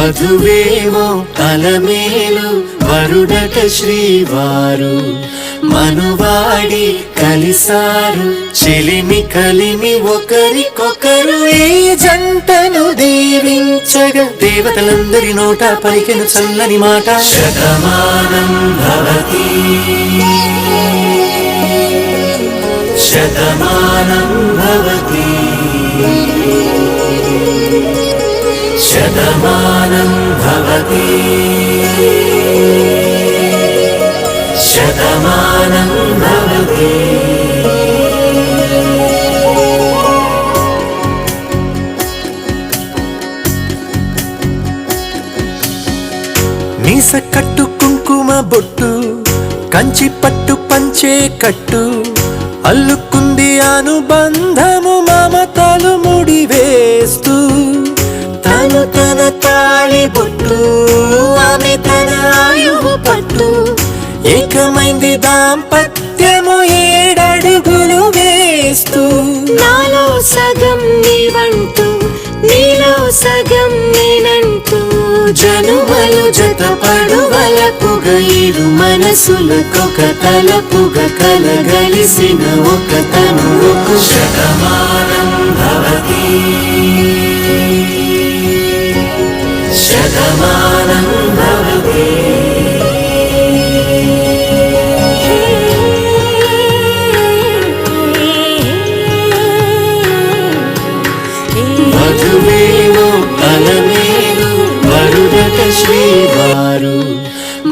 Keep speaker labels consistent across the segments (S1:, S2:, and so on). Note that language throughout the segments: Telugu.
S1: వధువేమో అలమేలు వరుడట శ్రీవారు మనువాడి కలిసారు చెలిమి కలిమి ఒకరికొకరు ఈ జంటను దీవించగా దేవతలందరి నోట పలికెను చల్లని మాట శతమానం భవతి శతమానం భవతి శతమానం భవతి శతమానం భవతి మీస కట్టు కుంకుమ బొట్టు కంచి పట్టు పంచే కట్టు అల్లుకుంది అనుబంధము మమతలు ముడివేస్తూ తను తన తాళి బొట్టు ఆమె తన ఆయువు పట్టు ఏకమైంది దాంపత్యము 7 అడుగులు వేస్తూ
S2: నాలో సగం నీవంటూ నీలో సగం నేనంటూ
S1: జనుమలు జతపడువలపుగ ఇరు మనసులకొక తలపుగ కలగలిసిన ఒక తనువుకు శతమానం భవతి శతమానం భవతి వధువేమో అలమేలు వరుడట శ్రీవారు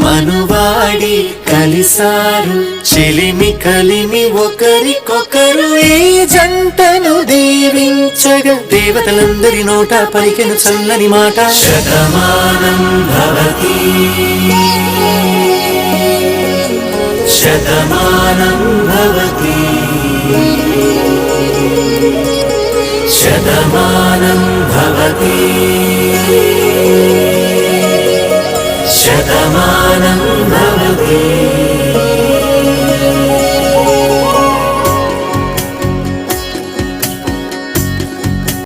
S1: మనువాడి కలిసారు చెలిమి కలిమి ఒకరికొకరు ఈ జంటను దీవించగా దేవతలందరి నోట పలికెను చల్లని మాట శతమానం భవతి శతమానం భవతి శతమానం భవతి శతమానం